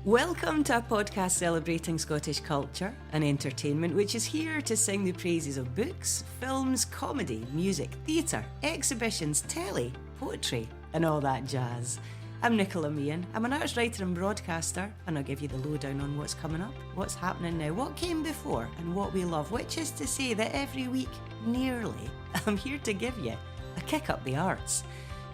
Welcome to a podcast celebrating Scottish culture and entertainment, which is here to sing the praises of books, films, comedy, music, theatre, exhibitions, telly, poetry, and all that jazz. I'm Nicola Meehan. I'm an arts writer and broadcaster, and I'll give you the lowdown on what's coming up, what's happening now, what came before, and what we love, which is to say that every week, nearly, I'm here to give you a kick up the arts.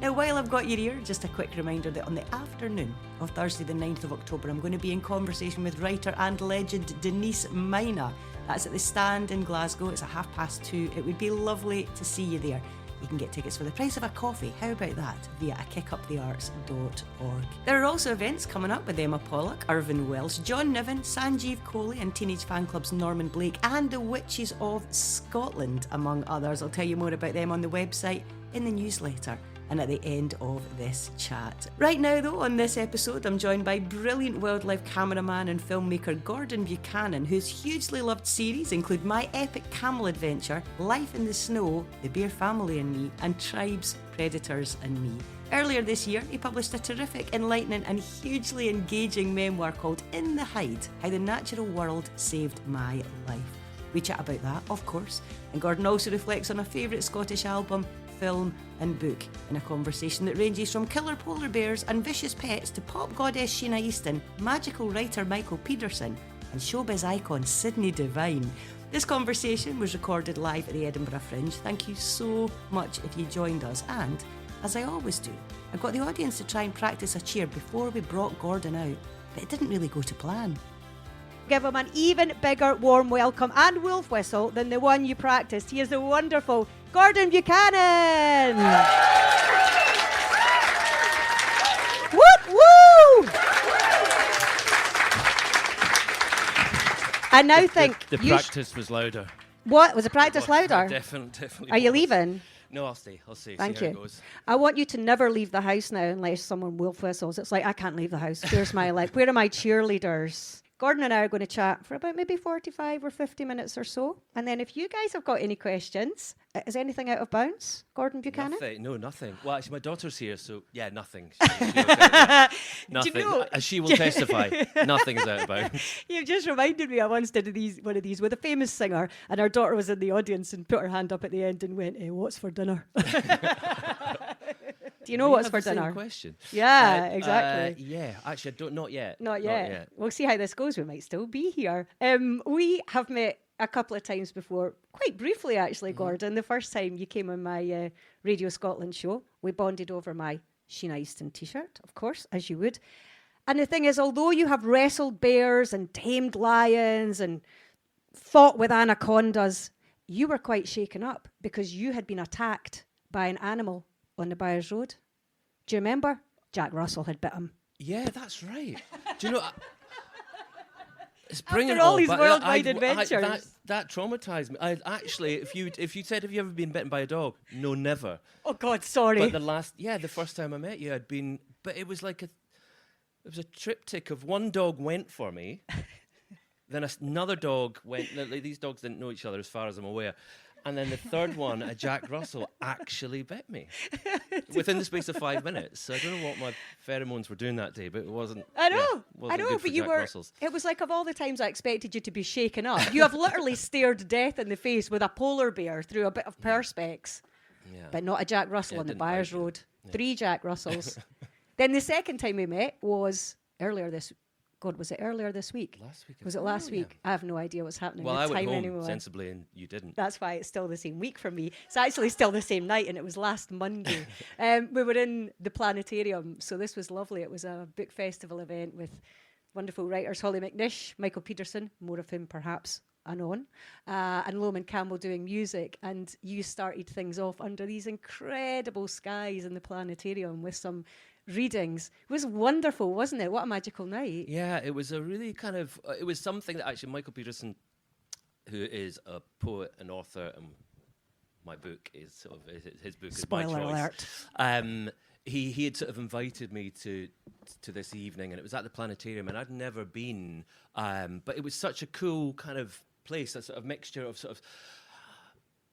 Now, while I've got your ear, just a quick reminder that on the afternoon of Thursday the 9th of October, I'm going to be in conversation with writer and legend Denise Mina. That's at the Stand in Glasgow. It's at 2:30. It would be lovely to see you there. You can get tickets for the price of a coffee. How about that? Via kickupthearts.org. There are also events coming up with Emma Pollock, Irvin Welsh, John Niven, Sanjeev Kohli and Teenage Fan Club's Norman Blake and the Witches of Scotland, among others. I'll tell you more about them on the website, in the newsletter, and at the end of this chat. Right now though, on this episode, I'm joined by brilliant wildlife cameraman and filmmaker Gordon Buchanan, whose hugely loved series include My Epic Camel Adventure, Life in the Snow, The Bear Family and Me, and Tribes, Predators and Me. Earlier this year, he published a terrific, enlightening and hugely engaging memoir called In the Hide, How the Natural World Saved My Life. We chat about that, of course, and Gordon also reflects on a favourite Scottish album, film and book in a conversation that ranges from killer polar bears and vicious pets to pop goddess Sheena Easton, magical writer Michael Pedersen and showbiz icon Sydney Devine. This conversation was recorded live at the Edinburgh Fringe. Thank you so much if you joined us, and as I always do, I got the audience to try and practice a cheer before we brought Gordon out, but it didn't really go to plan. Give him an even bigger warm welcome and wolf whistle than the one you practiced. He is the wonderful Gordon Buchanan. Whoop woo! I now think the practice was louder. What was the practice louder? Definitely. Are you leaving? No, I'll stay. Thank see you. how it goes. I want you to never leave the house now unless someone wolf whistles. It's like I can't leave the house. Where's my life? Where are my cheerleaders? Gordon and I are going to chat for about maybe 45 or 50 minutes or so. And then if you guys have got any questions, is anything out of bounds, Gordon Buchanan? Nothing. Well, actually, my daughter's here, so yeah, nothing. Do Nothing. you know, As she will testify, nothing is out of bounds. You've just reminded me, I once did one of these with a famous singer, and our daughter was in the audience and put her hand up at the end and went, what's for dinner? Do you know what's for dinner? Same question. Yeah, exactly. Yeah, actually, not yet. Not yet. We'll see how this goes. We might still be here. We have met a couple of times before, quite briefly actually, Gordon. The first time you came on my Radio Scotland show, we bonded over my Sheena Easton t-shirt, of course, as you would. And the thing is, although you have wrestled bears and tamed lions and fought with anacondas, you were quite shaken up because you had been attacked by an animal on the Byres Road. Do you remember? Jack Russell had bit him. Yeah, that's right. Do you know? It's bringing After all these back. worldwide adventures. That traumatized me. I actually, if you said, have you ever been bitten by a dog? No, never. Oh God, sorry. But the first time I met you, I'd been. But it was like it was a triptych of one dog went for me, then another dog went. Like, these dogs didn't know each other, as far as I'm aware. And then the third one, a Jack Russell, actually bit me within the space of 5 minutes. So I don't know what my pheromones were doing that day, but it wasn't. I know, good for but you Jack were. Russells. It was like of all the times I expected you to be shaken up, you have literally stared death in the face with a polar bear through a bit of perspex, but not a Jack Russell on the Byres Road. Yeah. 3 Jack Russells. Then the second time we met was earlier this. God, was it earlier this week? Last week. Was it last week? I have no idea what's happening. Well, I went home anymore. sensibly, and you didn't. That's why it's still the same week for me. It's actually still the same night, and it was last Monday. We were in the planetarium, so this was lovely. It was a book festival event with wonderful writers, Holly McNish, Michael Pedersen, more of him perhaps anon, and Loman Campbell doing music. And you started things off under these incredible skies in the planetarium with some readings. It was wonderful, wasn't it? What a magical night. Yeah, it was a really kind of, it was something that actually Michael Pedersen, who is a poet and author, and my book is sort of, his book Spoiler is my choice. alert. He had sort of invited me to this evening, and it was at the planetarium, and I'd never been, but it was such a cool kind of place, a sort of mixture of sort of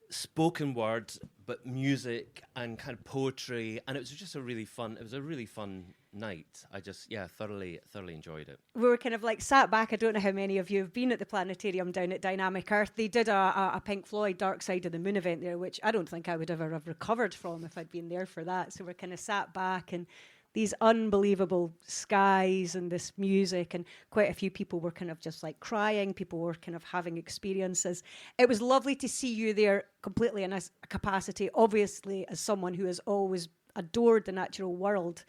spoken word, but music and kind of poetry, and it was just a really fun night. I just thoroughly enjoyed it. We were kind of like sat back. I don't know how many of you have been at the planetarium down at Dynamic Earth. They did a Pink Floyd Dark Side of the Moon event there, which I don't think I would ever have recovered from if I'd been there for that. So we're kind of sat back, and these unbelievable skies and this music, and quite a few people were kind of just like crying. People were kind of having experiences. It was lovely to see you there completely in a capacity, obviously as someone who has always adored the natural world,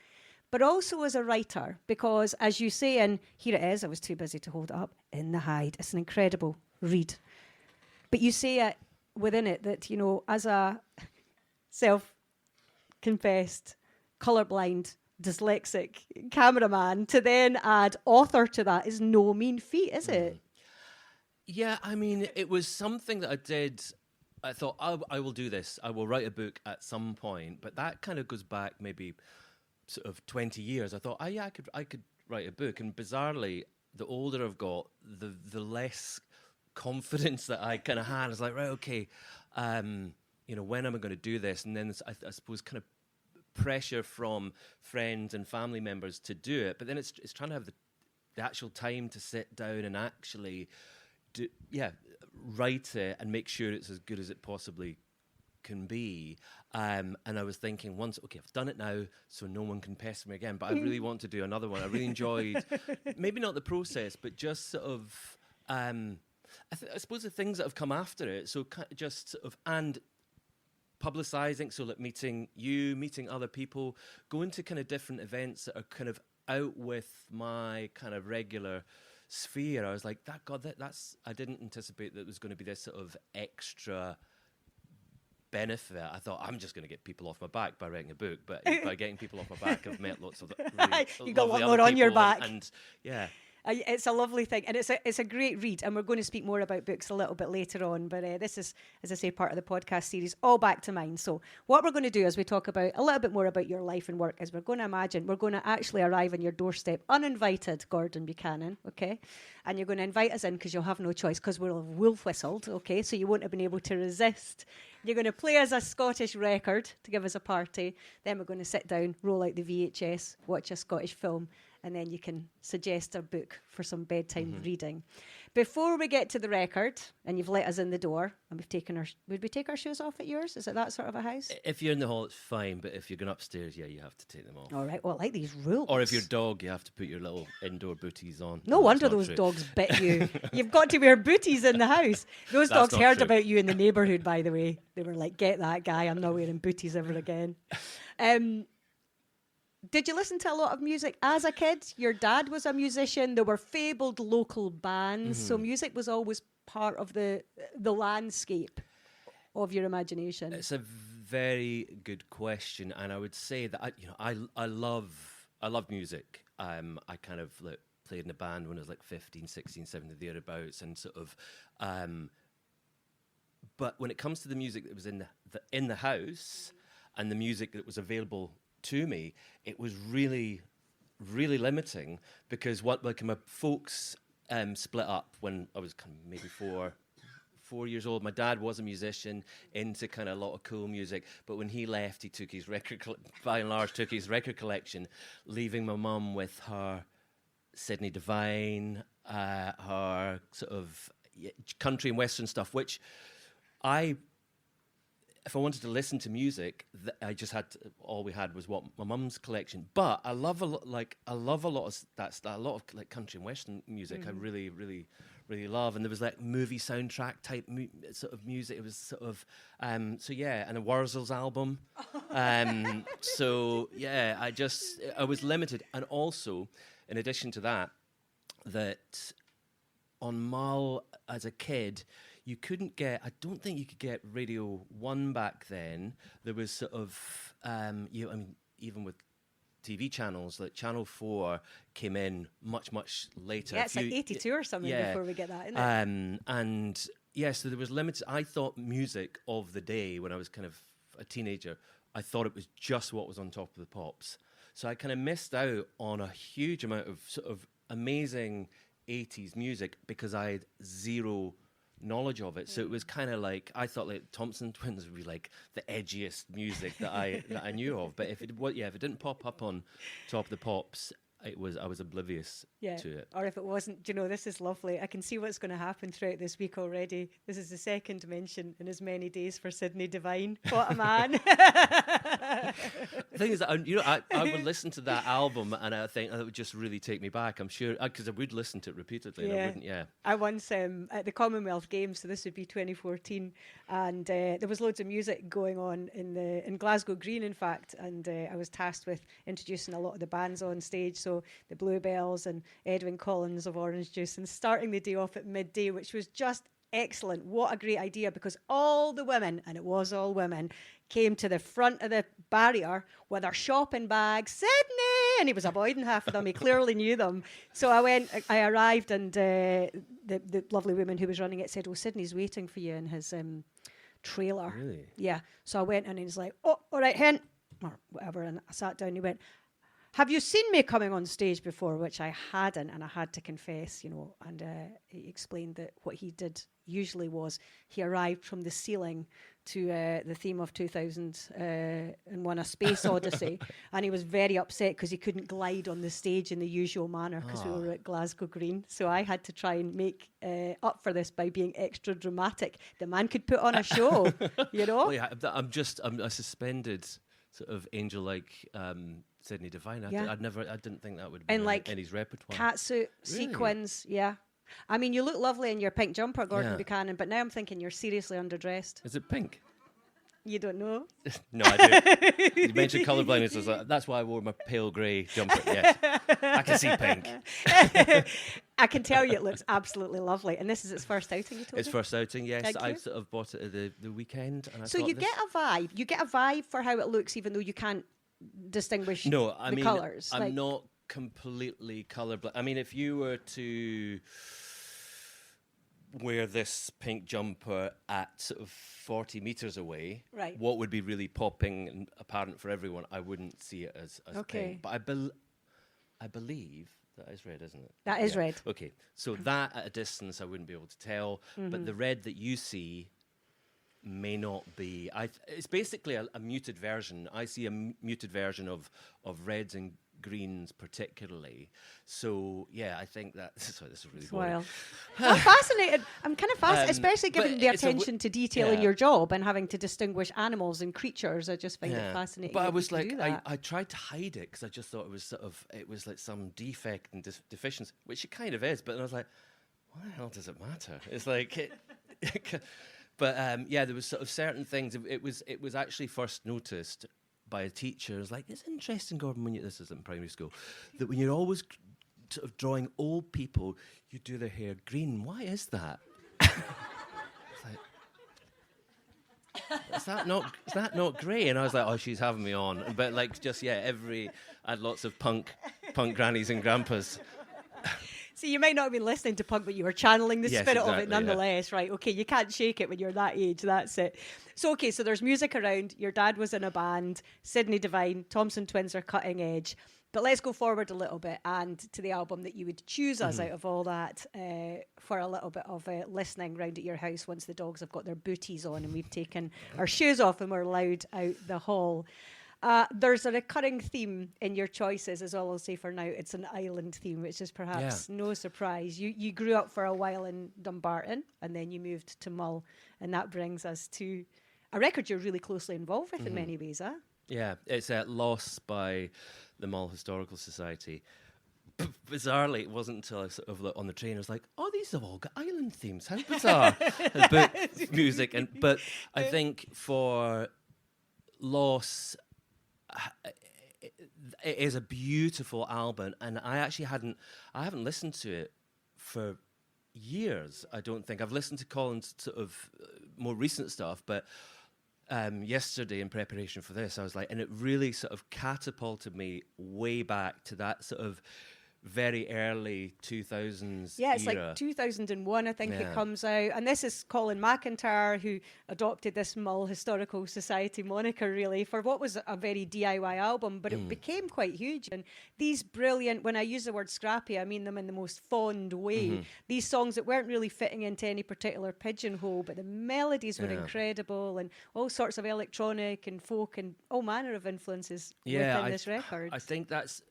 but also as a writer, because as you say, and here it is, I was too busy to hold it up, In the Hide. It's an incredible read. But you say it within it that, you know, as a self-confessed, colourblind, dyslexic cameraman, to then add author to that is no mean feat, is it? Yeah, I mean, it was something that I did. I thought, I will do this. I will write a book at some point. But that kind of goes back maybe sort of 20 years. I thought, I could write a book. And bizarrely, the older I've got, the less confidence that I kind of had. I was like, right, okay, you know, when am I going to do this? And then I suppose kind of pressure from friends and family members to do it. But then it's trying to have the actual time to sit down and actually write it and make sure it's as good as it possibly can be. And I was thinking I've done it now, so no one can pester me again, but I really want to do another one. I really enjoyed, maybe not the process, but just sort of, I suppose the things that have come after it. So just sort of, and publicizing, so like meeting other people, going to kind of different events that are kind of out with my kind of regular sphere. I was like, that's I didn't anticipate that there was going to be this sort of extra benefit. I thought, I'm just going to get people off my back by writing a book, but by getting people off my back, I've met lots of really you got a lot more on your back, and yeah. It's a lovely thing, and it's a great read, and we're going to speak more about books a little bit later on, but this is, as I say, part of the podcast series, All Back to Mine. So what we're going to do as we talk about a little bit more about your life and work is we're going to actually arrive on your doorstep uninvited, Gordon Buchanan, okay? And you're going to invite us in because you'll have no choice because we'll have wolf whistled, okay? So you won't have been able to resist. You're going to play us a Scottish record to give us a party. Then we're going to sit down, roll out the VHS, watch a Scottish film, and then you can suggest a book for some bedtime reading. Before we get to the record, and you've let us in the door, and would we take our shoes off at yours? Is it that sort of a house? If you're in the hall, it's fine, but if you're going upstairs, you have to take them off. All right, well, I like these rules. Or if you're a dog, you have to put your little indoor booties on. No wonder those dogs bit you. You've got to wear booties in the house. Those dogs heard about you in the neighbourhood, by the way. They were like, get that guy, I'm not wearing booties ever again. Did you listen to a lot of music as a kid? Your dad was a musician. There were fabled local bands. So music was always part of the landscape of your imagination. It's a very good question. And I would say that, I love music. I kind of played in a band when I was like 15, 16, 17, thereabouts. And sort of, but when it comes to the music that was in the house and the music that was available to me, it was really, really limiting because my folks split up when I was kind of maybe four years old. My dad was a musician into kind of a lot of cool music, but when he left, he took his by and large took his record collection, leaving my mum with her Sydney Devine, her sort of country and western stuff, which if I wanted to listen to music, I just all we had was what my mum's collection. But I love a lot of that style, a lot of like country and western music. I really, really, really love. And there was like movie soundtrack type sort of music. It was sort of and a Wurzel's album. So yeah, I was limited, and also in addition to that on Mull as a kid, you couldn't get, I don't think you could get Radio 1 back then. There was sort of, even with TV channels, like Channel 4 came in much, much later. Yeah, it's like 82 or something before we get that, isn't it? And yeah, so there was limits. I thought music of the day when I was kind of a teenager, I thought it was just what was on Top of the Pops. So I kind of missed out on a huge amount of sort of amazing 80s music because I had zero knowledge of it. So it was kind of like, I thought like Thompson Twins would be like the edgiest music that I knew of. But if it didn't pop up on Top of the Pops, I was oblivious to it. Or if it wasn't, this is lovely. I can see what's going to happen throughout this week already. This is the second mention in as many days for Sydney Devine. What a man. The thing is that I would listen to that album and I think it would just really take me back. I'm sure because I would listen to it repeatedly. And I wouldn't. Yeah. I once at the Commonwealth Games, so this would be 2014, and there was loads of music going on in Glasgow Green, in fact, and I was tasked with introducing a lot of the bands on stage. So the Bluebells and Edwyn Collins of Orange Juice, and starting the day off at midday, which was just excellent. What a great idea, because all the women, and it was all women, came to the front of the barrier with their shopping bags. Sydney! And he was avoiding half of them. He clearly knew them. So I arrived, and the lovely woman who was running it said, "Oh, Sydney's waiting for you in his trailer." Really? Yeah. So I went and he's like, "Oh, all right, hen," or whatever. And I sat down and he went, "Have you seen me coming on stage before?" Which I hadn't, and I had to confess, and he explained that what he did usually was he arrived from the ceiling to the theme of 2001 A Space Odyssey, and he was very upset because he couldn't glide on the stage in the usual manner because we were at Glasgow Green. So I had to try and make up for this by being extra dramatic. The man could put on a show, Well, yeah, I'm a suspended sort of angel-like Sydney Devine. I didn't think that would be in his repertoire. Catsuit, sequins, yeah. I mean, you look lovely in your pink jumper, Gordon Buchanan, but now I'm thinking you're seriously underdressed. Is it pink? You don't know? No, I do. You mentioned colourblindness. I was like, that's why I wore my pale grey jumper. Yes, I can see pink. I can tell you it looks absolutely lovely. And this is its first outing, you told me? Its first outing, yes. Thank I you. sort of bought it at the weekend. And So you get a vibe. You get a vibe for how it looks, even though you can't distinguish the colours. I'm not completely colourblind. I mean, if you were to wear this pink jumper at sort of 40 metres away, right, what would be really popping and apparent for everyone, I wouldn't see it as pink. But I believe that is red, isn't it? That is red. Okay, so that at a distance I wouldn't be able to tell, but the red that you see may not be. It's basically a muted version. I see a muted version of reds and greens particularly. So yeah, I think that. Sorry, this is really boring. I'm fascinated. I'm kind of fascinated, especially given the attention to detail in your job and having to distinguish animals and creatures. I just find it fascinating. But I was like, I tried to hide it because I just thought it was like some defect and deficiency, which it kind of is. But then I was like, why the hell does it matter? It's like But there was sort of certain things. It was actually first noticed by a teacher. It was like, it's interesting, Gordon, this is in primary school, that when you're always sort of drawing old people, you do their hair green. Why is that? It's like, is that not grey? And I was like, oh, she's having me on. But like, I had lots of punk grannies and grandpas. See, you might not have been listening to punk, but you were channeling the spirit of it nonetheless, right? Okay, you can't shake it when you're that age, that's it. So, okay, so there's music around. Your dad was in a band. Sydney Devine, Thompson Twins are cutting edge. But let's go forward a little bit and to the album that you would choose us out of all that for a little bit of listening round at your house once the dogs have got their booties on and we've taken our shoes off and we're allowed out the hall. There's a recurring theme in your choices, is all I'll say for now. It's an island theme, which is perhaps no surprise. You grew up for a while in Dumbarton and then you moved to Mull, and that brings us to a record you're really closely involved with in many ways, huh? Yeah, it's Lost by the Mull Historical Society. Bizarrely, it wasn't until I sort of on the train I was like, oh, these have all got island themes. How bizarre. But music, but I think for Lost, it is a beautiful album, and I haven't listened to it for years. I don't think I've listened to Colin's sort of more recent stuff, but yesterday in preparation for this, I was like, and it really sort of catapulted me way back to that sort of very early 2000s Yeah, it's era. like 2001, I think it Yeah. comes out. And this is Colin McIntyre, who adopted this Mull Historical Society moniker, really, for what was a very DIY album, but it became quite huge. And these brilliant, when I use the word scrappy, I mean them in the most fond way. These songs that weren't really fitting into any particular pigeonhole, but the melodies were incredible, and all sorts of electronic and folk and all manner of influences within this record. I think that's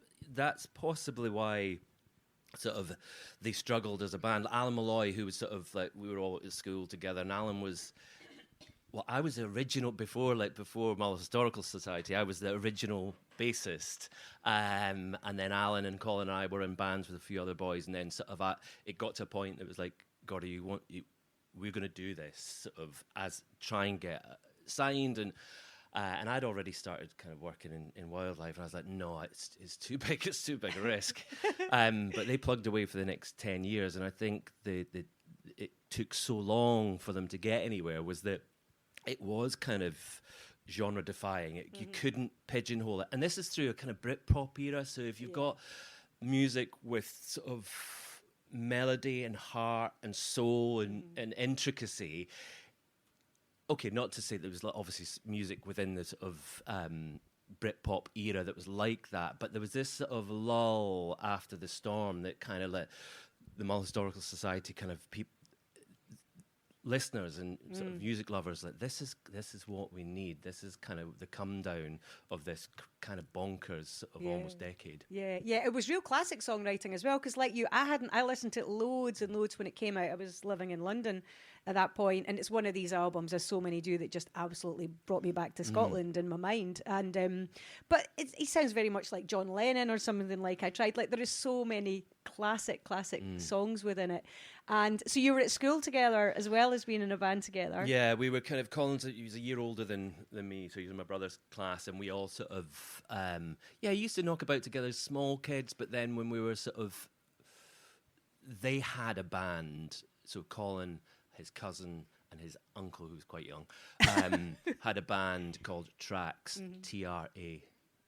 possibly why sort of they struggled as a band. Alan Malloy, who was sort of like, we were all at school together, and Alan was, well, I was the original before Mull Historical Society. I was the original bassist, and then Alan and Colin and I were in bands with a few other boys, and then sort of it got to a point that was like, Gordy, we're going to do this, sort of as try and get signed, and I'd already started kind of working in wildlife, and I was like, no, it's too big, it's too big a risk. But they plugged away for the next 10 years, and I think it took so long for them to get anywhere was that it was kind of genre defying. You couldn't pigeonhole it, and this is through a kind of Britpop era. So if you've got music with sort of melody and heart and soul and intricacy. Okay, not to say there was obviously music within the sort of Britpop era that was like that, but there was this sort of lull after the storm that kind of let the Mull Historical Society kind of listeners and sort of music lovers like, this is what we need. This is kind of the come down of this kind of bonkers of almost decade. Yeah, it was real classic songwriting as well, because like you, I listened to it loads and loads when it came out. I was living in London at that point, and it's one of these albums, as so many do, that just absolutely brought me back to Scotland in my mind. And but he sounds very much like John Lennon or something like I Tried. Like, there is so many classic songs within it. And so you were at school together as well as being in a band together. Yeah, we were kind of, he was a year older than me, so he was in my brother's class, and we all sort of used to knock about together as small kids, but then when we were sort of, they had a band, so Colin, his cousin, and his uncle, who was quite young, had a band called Trax, Trax.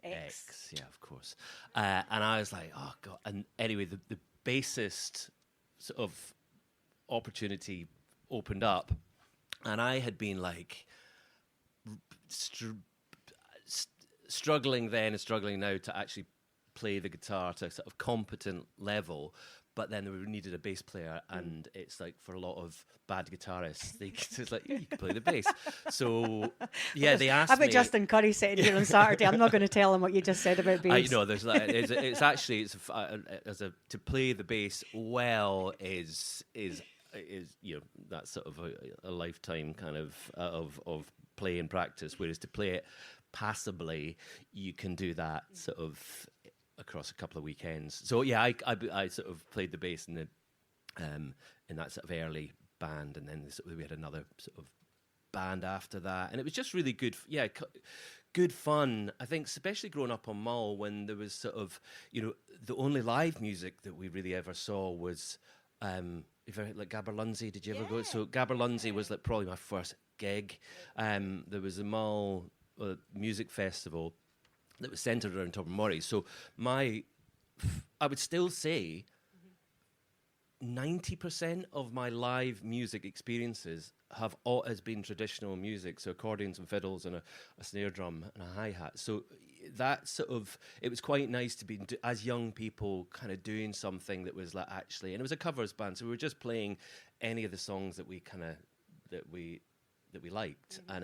Yeah, of course. And I was like, oh God. And anyway, the bassist sort of opportunity opened up, and I had been like struggling then and struggling now to actually play the guitar to a sort of competent level. But then we needed a bass player, and it's like, for a lot of bad guitarists, it's like, you can play the bass. So yeah, they asked me. I've got Justin Curry sitting here on Saturday. I'm not going to tell him what you just said about bass. There's like, to play the bass well is that's sort of a lifetime kind of play and practice. Whereas to play it passably, you can do that sort of across a couple of weekends. So yeah, I sort of played the bass in that sort of early band, and then we had another sort of band after that, and it was just really good. Yeah, good fun. I think, especially growing up on Mull, when there was sort of, the only live music that we really ever saw was like Gaberlunzie. Did you ever go? So Gaberlunzie was like probably my first gig. There was a Mull music festival that was centred around Tobermory. So I would still say 90% of my live music experiences has been traditional music, so accordions and fiddles and a snare drum and a hi-hat. So that sort of, it was quite nice to be, as young people, kind of doing something that was like actually, and it was a covers band, so we were just playing any of the songs that we liked, and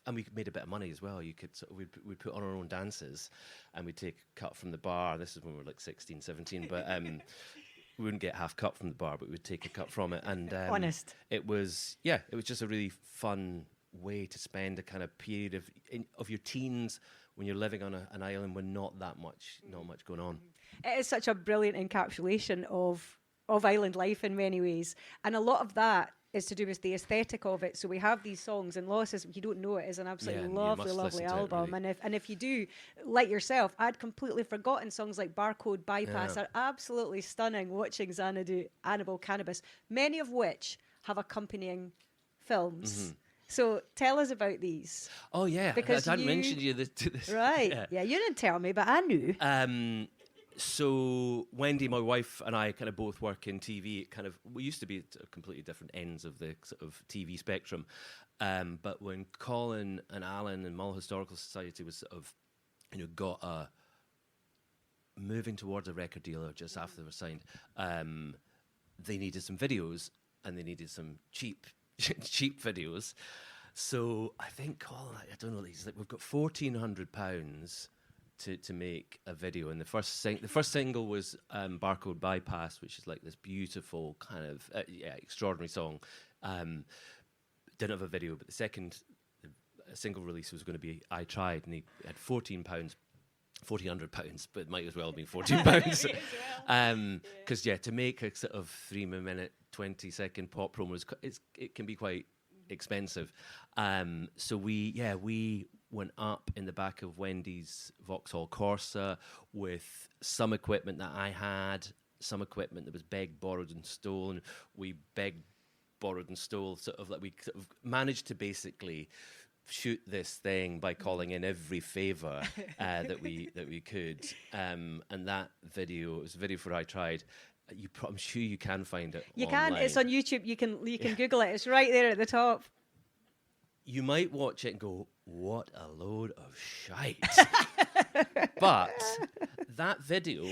and we made a bit of money as well. You could we'd put on our own dances, and we'd take a cut from the bar. This is when we were like 16, 17, but we wouldn't get half cut from the bar, but we'd take a cut from it. And honest, it was just a really fun way to spend a kind of period of your teens when you're living on an island with not much going on. It is such a brilliant encapsulation of island life in many ways, and a lot of that is to do with the aesthetic of it. So we have these songs, and Loss is, you don't know it, is an absolutely lovely album. Really. And if you do, like yourself, I'd completely forgotten songs like Barcode Bypass are absolutely stunning, watching Xanadu, Annabelle Cannabis, many of which have accompanying films. Mm-hmm. So tell us about these. Oh yeah, because I hadn't mentioned you this. Right, yeah, you didn't tell me, but I knew. So Wendy, my wife, and I kind of both work in TV. We used to be at completely different ends of the sort of TV spectrum. But when Colin and Alan and Mull Historical Society was sort of, got moving towards a record deal just after they were signed, they needed some videos and they needed some cheap videos. So I think Colin, I don't know, he's like, we've got £1,400 to make a video, and the first single was Barcode Bypass, which is like this beautiful kind of extraordinary song. Didn't have a video, but the second single release was going to be I Tried, and he had £1,400, but it might as well have been £14. Because to make a sort of 3 minute 20-second pop promo it can be quite expensive. So we went up in the back of Wendy's Vauxhall Corsa with some equipment that I had, some equipment that was begged, borrowed and stolen. We begged, borrowed and stole, we managed to basically shoot this thing by calling in every favour that we could. And that video, it was a video for I Tried. I'm sure you can find it. You online. can. It's on YouTube. You can Google it. It's right there at the top. You might watch it and go, what a load of shite. But that video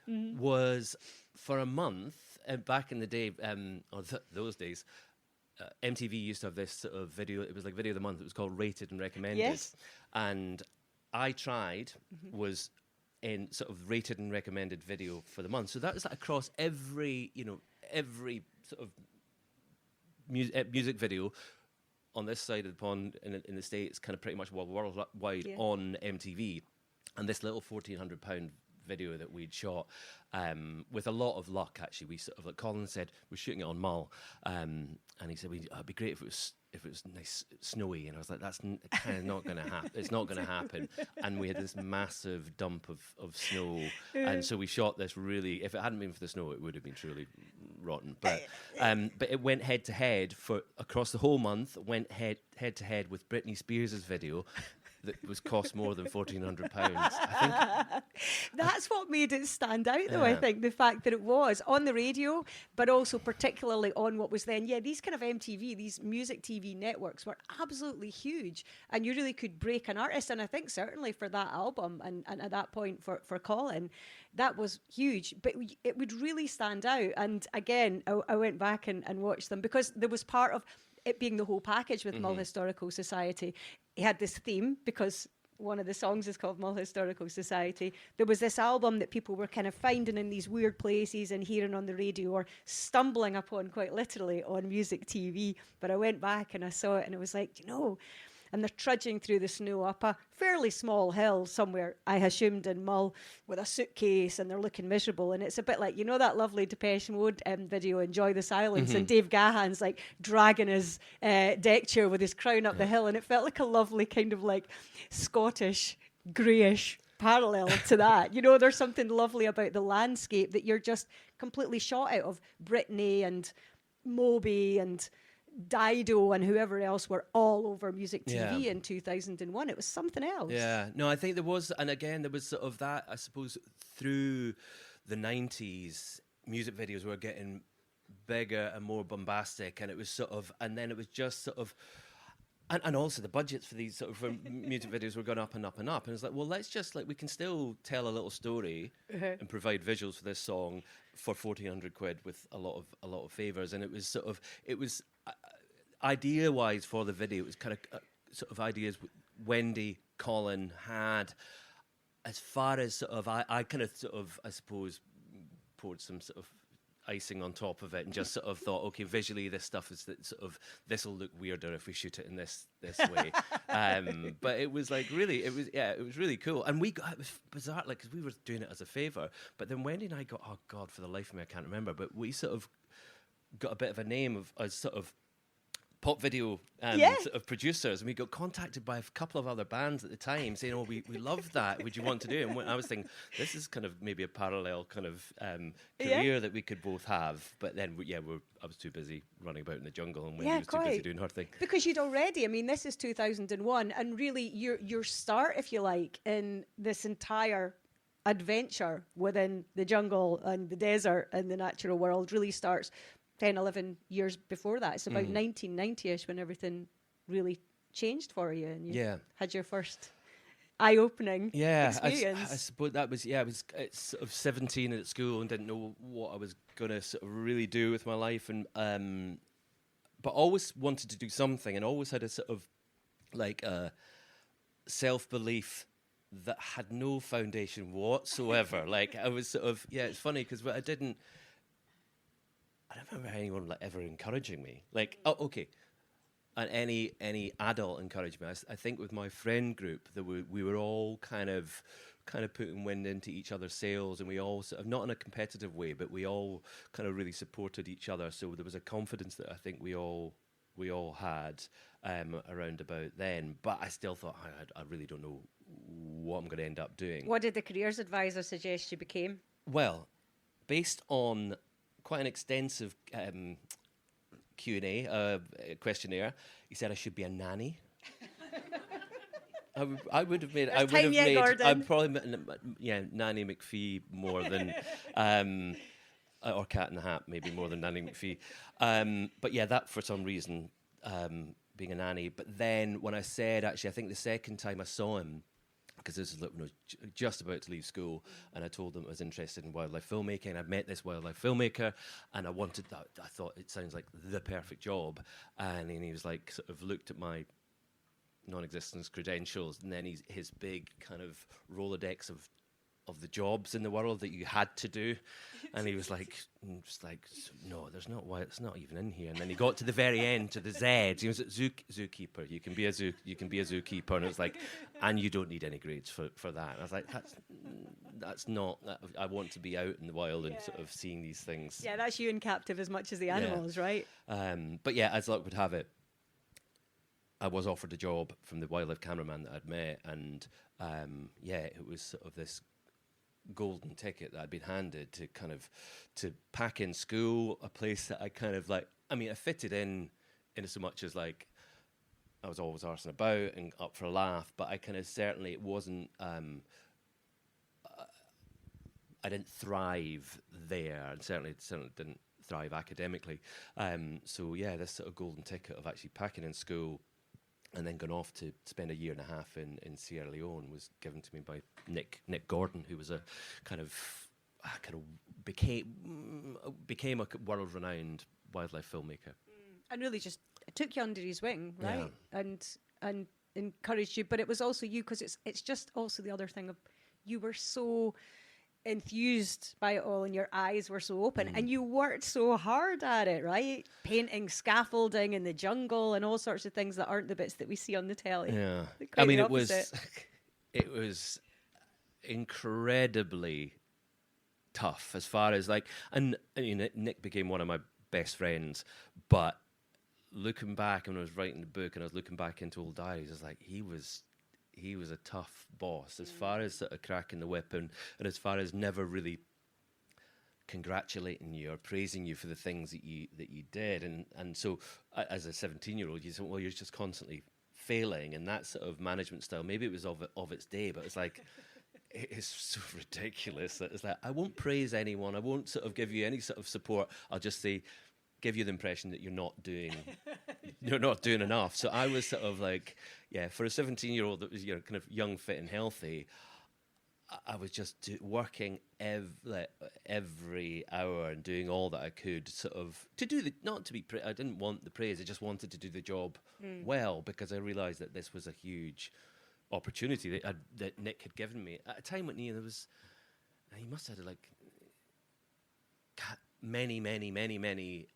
was for a month, back in the day, those days, MTV used to have this sort of video, it was like Video of the Month, it was called Rated and Recommended. Yes. And I Tried was in sort of rated and recommended video for the month. So that was like across every sort of music video on this side of the pond in the States, kind of pretty much worldwide on MTV. And this little £1,400 video that we'd shot, with a lot of luck, actually. We sort of, like Colin said, we're shooting it on Mull, and he said, it'd be great if it was nice snowy, and I was like, that's kind of not going to happen. It's not going to happen. And we had this massive dump of snow, and so we shot this really. If it hadn't been for the snow, it would have been truly rotten. But it went head to head for across the whole month. Went head to head with Britney Spears' video. That was cost more than £1,400. I think that's what made it stand out, though. I think the fact that it was on the radio, but also particularly on what was then, these kind of MTV, these music TV networks were absolutely huge, and you really could break an artist. And I think certainly for that album, and at that point for Colin, that was huge. But it would really stand out. And again, I went back and watched them because there was part of it being the whole package with Mull Historical Society. He had this theme because one of the songs is called Mull Historical Society. There was this album that people were kind of finding in these weird places and hearing on the radio or stumbling upon quite literally on music TV. But I went back and I saw it and it was like, and they're trudging through the snow up a fairly small hill somewhere, I assumed, in Mull, with a suitcase, and they're looking miserable. And it's a bit like, that lovely Depeche Mode video, Enjoy the Silence, and Dave Gahan's like dragging his deck chair with his crown up the hill, and it felt like a lovely kind of like Scottish, greyish parallel to that. There's something lovely about the landscape that you're just completely shot out of. Britney and Moby and Dido and whoever else were all over music TV in 2001. It was something else. Yeah, no, I think there was, and again, there was sort of that, I suppose, through the 90s, music videos were getting bigger and more bombastic, and it was sort of, and then it was just sort of, and also the budgets for these sort of music videos were going up and up and up, and it's like, well, let's just, like, we can still tell a little story and provide visuals for this song for £1,400 with a lot of favours. And it was sort of, idea-wise for the video, it was kind of sort of ideas Wendy, Colin had. As far as sort of, I kind of sort of, I suppose, poured some sort of icing on top of it and just sort of thought, okay, visually this stuff is sort of, this will look weirder if we shoot it in this way. But it was like really, it was really cool. And it was bizarre, like, because we were doing it as a favour, but then Wendy and I got, oh God, for the life of me, I can't remember, but we sort of got a bit of a name as sort of pop video sort of producers, and we got contacted by a couple of other bands at the time saying, oh, we love that, would you want to do it? And I was thinking, this is kind of maybe a parallel kind of career that we could both have. But then I was too busy running about in the jungle, and Wendy was too busy doing her thing. Because you'd already, this is 2001, and really your start, if you like, in this entire adventure within the jungle and the desert and the natural world really starts 10, 11 years before that. It's about 1990-ish when everything really changed for you and you had your first eye-opening experience. I suppose that was, I was sort of 17 at school and didn't know what I was going to sort of really do with my life, and but always wanted to do something, and always had a sort of like self-belief that had no foundation whatsoever. Like I was sort of, it's funny because I don't remember anyone like ever encouraging me. Like, oh, okay. And any adult encouraged me. I think with my friend group that we were all kind of putting wind into each other's sails, and we all sort of, not in a competitive way, but we all kind of really supported each other. So there was a confidence that I think we all had around about then. But I still thought I really don't know what I'm going to end up doing. What did the careers advisor suggest you became? Well, based on quite an extensive Q&A questionnaire, he said I should be a nanny. I would have made. I'd probably Nanny McPhee more than, or Cat in the Hat maybe more than Nanny McPhee. But yeah, that for some reason being a nanny. But then when I said, actually, I think the second time I saw him, because this is just about to leave school, and I told him I was interested in wildlife filmmaking. I'd met this wildlife filmmaker, and I wanted that. I thought it sounds like the perfect job. And then he was like, sort of looked at my non-existence credentials, and then his big kind of Rolodex of the jobs in the world that you had to do, and he was like, no, there's not. Why it's not even in here. And then he got to the very end, to the Z. He was at zookeeper. You can be a zookeeper, and it was like, and you don't need any grades for that. And I was like, that's not. I want to be out in the wild and sort of seeing these things. Yeah, that's you in captive as much as the animals, right? But yeah, as luck would have it, I was offered a job from the wildlife cameraman that I'd met, and it was sort of this golden ticket that I'd been handed to pack in school, a place that I kind of like. I mean, I fitted in so much as like I was always arsing about and up for a laugh, but I kind of certainly it wasn't. I didn't thrive there, and certainly didn't thrive academically. So yeah, this sort of golden ticket of actually packing in school and then gone off to spend a year and a half in Sierra Leone was given to me by Nick Gordon, who was a became a world-renowned wildlife filmmaker. And really just took you under his wing, right? Yeah. And encouraged you. But it was also you, because it's just also the other thing of you were so enthused by it all, and your eyes were so open, and you worked so hard at it, right? Painting scaffolding in the jungle and all sorts of things that aren't the bits that we see on the telly. Yeah, I mean, it was incredibly tough as far as like, and Nick became one of my best friends, but looking back, when I was writing the book and I was looking back into old diaries, I was like, he was a tough boss as far as sort of cracking the whip, and as far as never really congratulating you or praising you for the things that you did. And so as a 17-year-old, you say, well, you're just constantly failing, and that sort of management style, maybe it was of its day, but it's like, it's so ridiculous that it's like, I won't praise anyone, I won't sort of give you any sort of support, I'll just say, give you the impression that you're not doing enough. So I was sort of like, for a 17-year-old that was kind of young, fit and healthy, I was just working every hour and doing all that I could sort of to do I didn't want the praise, I just wanted to do the job well, because I realised that this was a huge opportunity that Nick had given me at a time when he must have had like many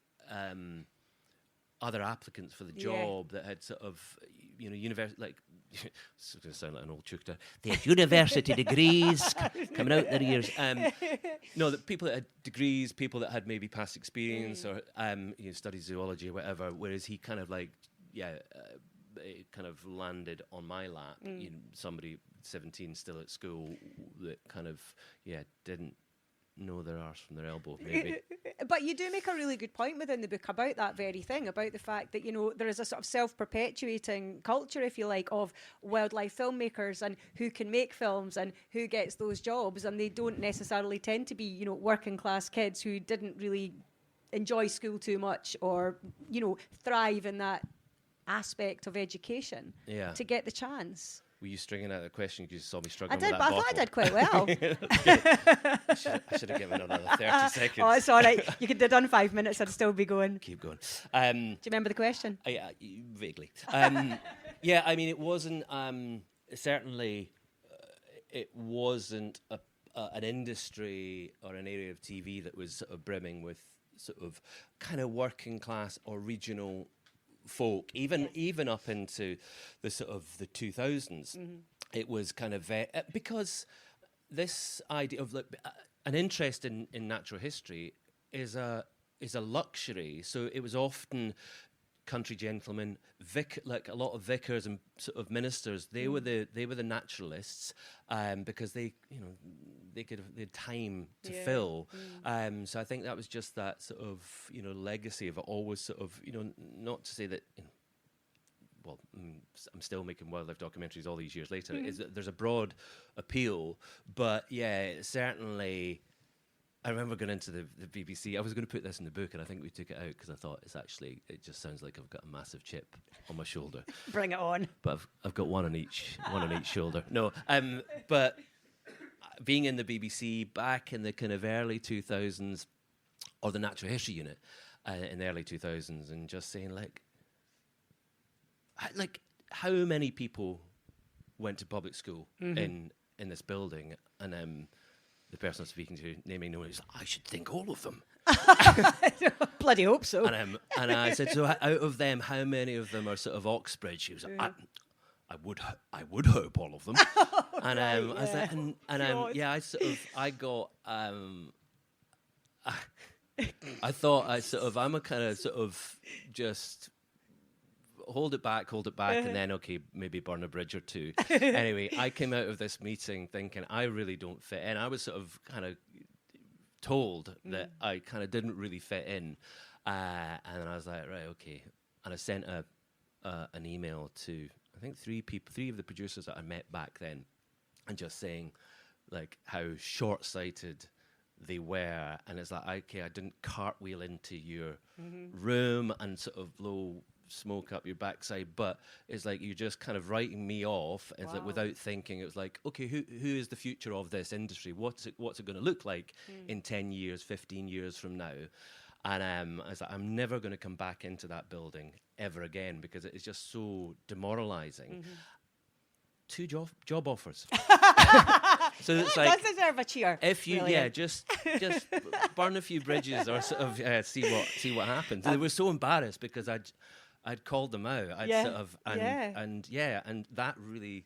other applicants for the job that had sort of university, like it's going to sound like an old chukta. They had university degrees coming out their ears. No, the people that had degrees, people that had maybe past experience or studied zoology or whatever. Whereas he kind of like it kind of landed on my lap. Somebody 17 still at school that kind of didn't know their arse from their elbow, maybe. But you do make a really good point within the book about that very thing, about the fact that, you know, there is a sort of self-perpetuating culture, if you like, of wildlife filmmakers and who can make films and who gets those jobs, and they don't necessarily tend to be, you know, working class kids who didn't really enjoy school too much or, you know, thrive in that aspect of education to get the chance. Were you stringing out the question? You just saw me I struggling did, with but that I thought I did quite well. I should have given another 30 seconds. Oh, it's all right. You could have done 5 minutes, I'd still be going. Keep going. Do you remember the question? Vaguely. Yeah, I mean, it wasn't, certainly, it wasn't an industry or an area of TV that was sort of brimming with sort of kind of working class or regional folk, even up into the sort of the 2000s. It was kind of because this idea of an interest in natural history is a luxury. So it was often country gentlemen, like a lot of vicars and sort of ministers. They were the naturalists because they had time to fill. So I think that was just that sort of, you know, legacy of it always sort of, you know, not to say that, you know, well, I'm still making wildlife documentaries all these years later. Is that there's a broad appeal, but yeah, certainly. I remember going into the BBC. I was going to put this in the book, and I think we took it out because I thought it just sounds like I've got a massive chip on my shoulder. Bring it on. But I've got one on each shoulder. No, but being in the BBC back in the kind of early 2000s, or the Natural History Unit in the early 2000s, and just saying like how many people went to public school in this building, and the person I was speaking to, naming no one, was like, I should think all of them. Bloody hope so. And I said, so out of them, how many of them are sort of Oxbridge? She was like, I would hope all of them. And I was like, I got I thought I'm a kind of sort of just hold it back, and then, okay, maybe burn a bridge or two. Anyway, I came out of this meeting thinking I really don't fit in. I was sort of kind of told that I kind of didn't really fit in. And I was like, right, okay. And I sent an email to, I think, three of the producers that I met back then, and just saying, like, how short-sighted they were. And it's like, okay, I didn't cartwheel into your room and sort of blow smoke up your backside, but it's like you're just kind of writing me off. It's like without thinking. It was like, okay, who is the future of this industry? What's it going to look like in 10 years, 15 years from now? And I was like, I'm never going to come back into that building ever again because it is just so demoralizing. 2 job offers. So it's like, does deserve a cheer. If you, just burn a few bridges or sort of see what happens. They were so embarrassed because I'd called them out. And that really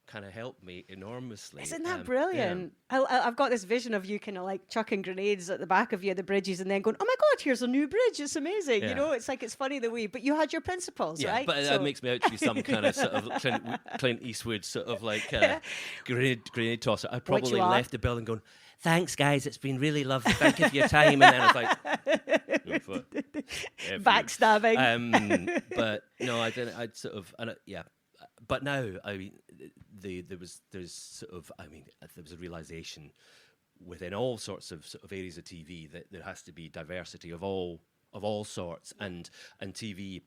kind of helped me enormously. Isn't that brilliant? Yeah. I've got this vision of you kind of like chucking grenades at the back of you, the bridges, and then going, oh my God, here's a new bridge. It's amazing. Yeah. You know, it's like, it's funny the way, but you had your principles, right? But that makes me out to be some kind of sort of Clint Eastwood sort of like grenade tosser. I probably left the building going, thanks guys, it's been really lovely. Thank you for your time. And then I was like, backstabbing. But no, I didn't. I'd sort of, But now, I mean, there was a realization within all sorts of areas of TV that there has to be diversity of all sorts, and TV.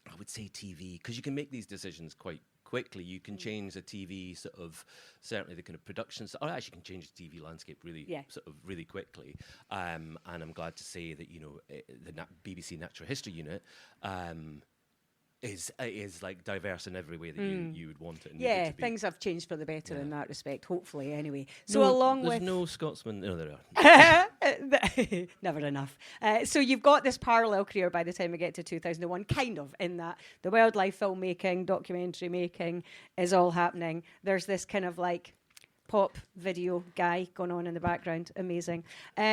I would say TV because you can make these decisions quite quickly. You can change the TV sort of, certainly the kind of production. Or actually, you can change the TV landscape really quickly. And I'm glad to say that, you know, the BBC Natural History Unit. Is like diverse in every way that you would want it. And yeah, things have changed for the better in that respect, hopefully. Anyway, so there's no Scotsman. No, there are. Never enough. So you've got this parallel career by the time we get to 2001, kind of, in that the wildlife filmmaking, documentary making is all happening. There's this kind of like pop video guy going on in the background. Amazing.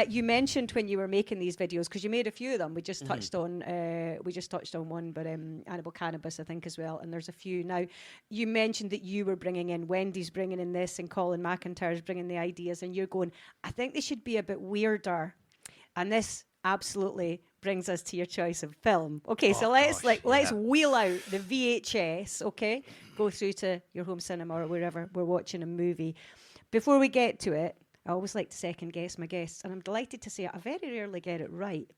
You mentioned when you were making these videos, because you made a few of them. We just touched on one, but Annabelle Cannabis, I think, as well. And there's a few now. You mentioned that you were bringing in, Wendy's bringing in this, and Colin McIntyre's bringing the ideas, and you're going, I think they should be a bit weirder. And this absolutely brings us to your choice of film. Okay, so let's wheel out the VHS, okay? Go through to your home cinema or wherever we're watching a movie. Before we get to it, I always like to second guess my guests, and I'm delighted to say I very rarely get it right.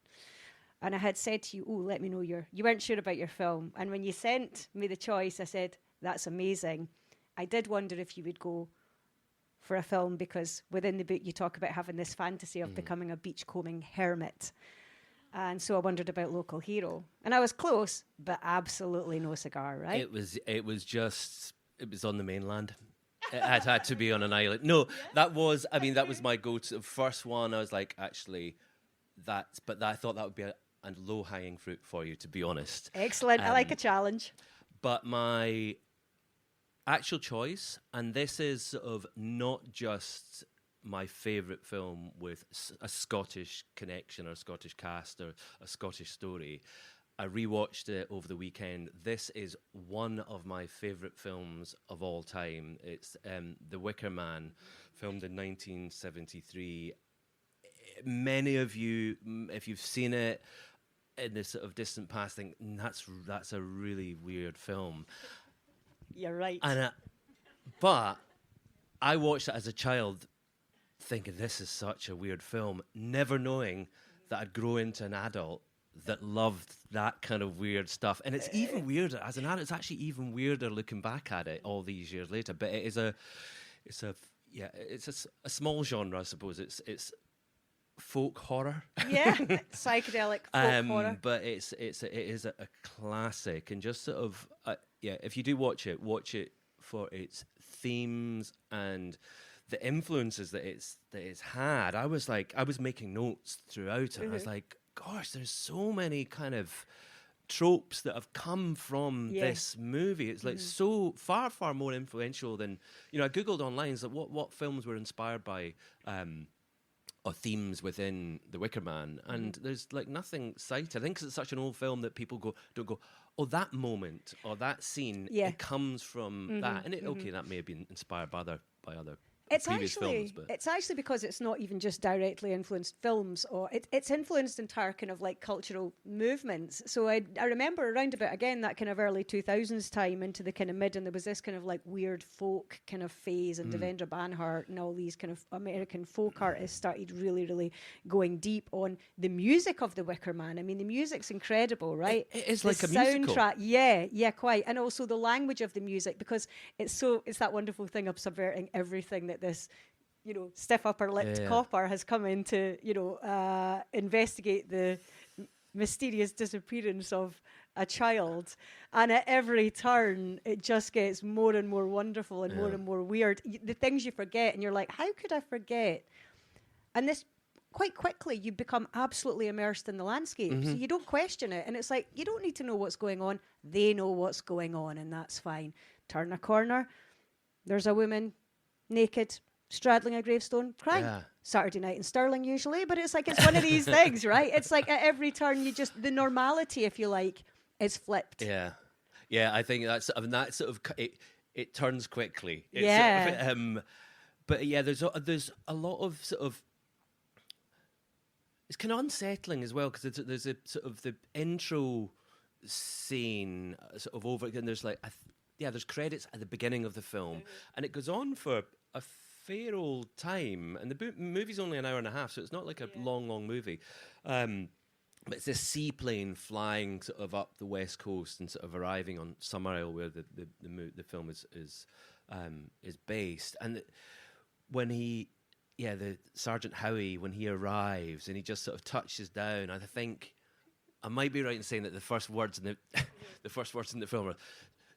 And I had said to you, let me know you weren't sure about your film. And when you sent me the choice, I said, that's amazing. I did wonder if you would go for a film, because within the book you talk about having this fantasy of becoming a beachcombing hermit. And so I wondered about Local Hero. And I was close, but absolutely no cigar, right? It was on the mainland. It had to be on an island. No, that was my go-to. First one, I was like, actually, I thought that would be a low-hanging fruit for you, to be honest. Excellent. I like a challenge. But my actual choice, and this is sort of not just my favourite film with a Scottish connection or a Scottish cast or a Scottish story. I rewatched it over the weekend. This is one of my favourite films of all time. It's The Wicker Man, filmed in 1973. Many of you, if you've seen it in this sort of distant past, think that's a really weird film. You're right. But I watched it as a child thinking this is such a weird film, never knowing that I'd grow into an adult that loved that kind of weird stuff. And it's even weirder as an adult. It's actually even weirder looking back at it all these years later. But it's a small genre, I suppose. It's folk horror. Yeah, psychedelic folk horror. But it is a classic, and just sort of if you do watch it for its themes and the influences that it's had. I was making notes throughout, and I was like, gosh, there's so many kind of tropes that have come from this movie. It's like so far more influential than, I googled online, so what films were inspired by or themes within The Wicker Man, and there's like nothing cited. I think 'cause it's such an old film that people don't go, oh, that moment or that scene, it comes from that. And that may have been inspired by other It's previous films, but it's actually because it's not even just directly influenced films, or it's influenced entire kind of like cultural movements. So I remember around about, again, that kind of early 2000s time into the kind of mid, and there was this kind of like weird folk kind of phase, and Devendra Banhart and all these kind of American folk artists started really, really going deep on the music of The Wicker Man. I mean, the music's incredible, right? It is the like a musical. Soundtrack, yeah, quite. And also the language of the music, because it's that wonderful thing of subverting everything that this, stiff upper-lipped copper has come in to, investigate the mysterious disappearance of a child. And at every turn, it just gets more and more wonderful and more and more weird. The things you forget, and you're like, how could I forget? And this, quite quickly, you become absolutely immersed in the landscape. So you don't question it. And it's like, you don't need to know what's going on. They know what's going on, and that's fine. Turn a corner, there's a woman naked, straddling a gravestone, crying. Yeah. Saturday night in Stirling usually, but it's like it's one of these things, right? It's like at every turn, the normality, if you like, is flipped. Yeah. I think that sort of it turns quickly. It's yeah. Sort of, but yeah, there's a lot of sort of. It's kind of unsettling as well, because there's a sort of the intro scene sort of over, and there's like there's credits at the beginning of the film, and it goes on for a fair old time, and the movie's only an hour and a half, so it's not like a long movie. But it's this seaplane flying sort of up the west coast and sort of arriving on Summerisle, where the film is based. And when the Sergeant Howie, when he arrives and he just sort of touches down, I think I might be right in saying that the first words in the film are,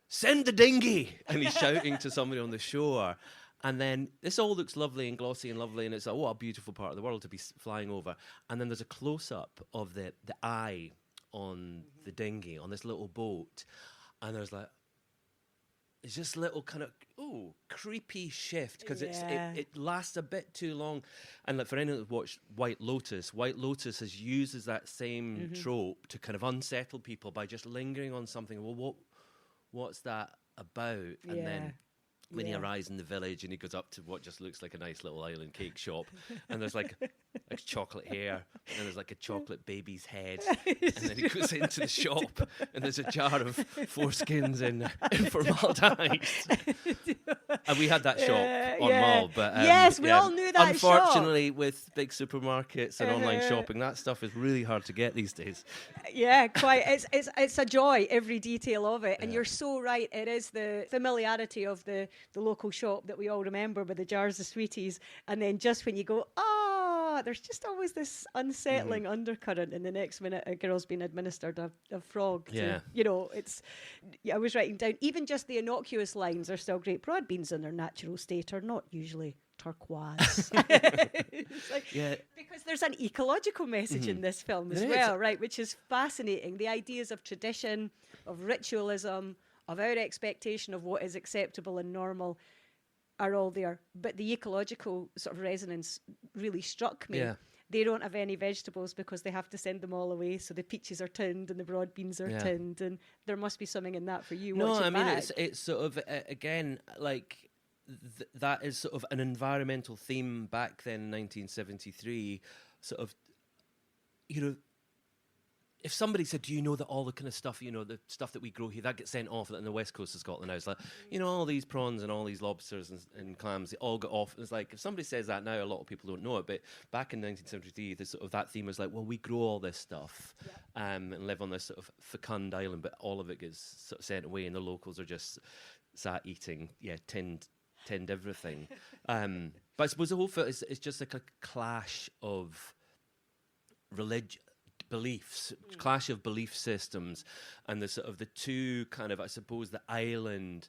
"Send the dinghy!" and he's shouting to somebody on the shore. And then this all looks lovely and glossy and lovely, and it's like, what a beautiful part of the world to be flying over. And then there's a close-up of the eye on the dinghy, on this little boat. And there's like, it's just little kind of creepy shift because Yeah. it lasts a bit too long. And like for anyone that's watched White Lotus uses that same trope to kind of unsettle people by just lingering on something. Well, what's that about? And then when he arrives in the village and he goes up to what just looks like a nice little island cake shop, and there's like chocolate hair, and there's like a chocolate baby's head, and then he goes into the shop and there's a jar of foreskins in formaldehyde. And we had that shop on Mall, but yes, we all knew that shop. Unfortunately, with big supermarkets and online shopping, that stuff is really hard to get these days. Yeah, quite. It's a joy, every detail of it. And you're so right. It is the familiarity of the local shop that we all remember with the jars of sweeties. And then just when you go, there's just always this unsettling undercurrent. And the next minute, a girl's been administered a frog. Yeah. I was writing down, even just the innocuous lines are still great. Broad beans in their natural state are not usually turquoise. It's like, because there's an ecological message in this film as well, right, which is fascinating. The ideas of tradition, of ritualism, of our expectation of what is acceptable and normal are all there. But the ecological sort of resonance really struck me. Yeah. They don't have any vegetables because they have to send them all away. So the peaches are tinned and the broad beans are tinned. And there must be something in that for you. No, I mean, it's sort of, again, like, that is sort of an environmental theme back then in 1973. Sort of, if somebody said, do you know that all the kind of stuff, the stuff that we grow here, that gets sent off in the west coast of Scotland now, it's like, all these prawns and all these lobsters and clams, they all get off. It's like, if somebody says that now, a lot of people don't know it, but back in 1973, the sort of that theme was like, well, we grow all this stuff and live on this sort of fecund island, but all of it gets sort of sent away and the locals are just sat eating, tinned everything. But I suppose the whole film is just like a clash of beliefs, clash of belief systems, and the sort of the two kind of, I suppose, the island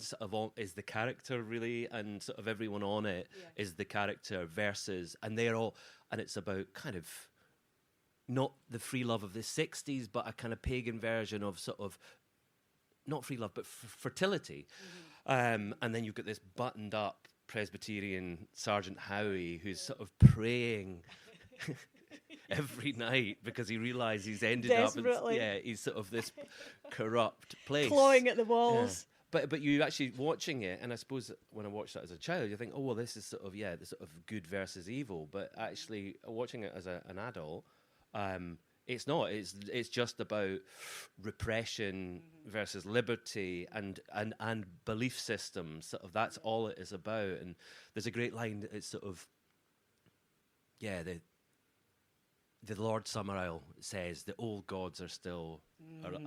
sort of is the character really, and sort of everyone on it is the character versus, and it's about kind of not the free love of the 60s, but a kind of pagan version of sort of not free love, but fertility. And then you've got this buttoned up Presbyterian Sergeant Howie who's sort of praying every night because he realised he's ended up in, he's sort of this corrupt place. Clawing at the walls. Yeah. But you actually watching it, and I suppose when I watched that as a child, you think, oh, well, this is sort of, the sort of good versus evil. But actually watching it as an adult, it's not. It's just about repression versus liberty and belief systems. Sort of that's all it is about. And there's a great line. It's sort of the Lord Summerisle says the old gods are still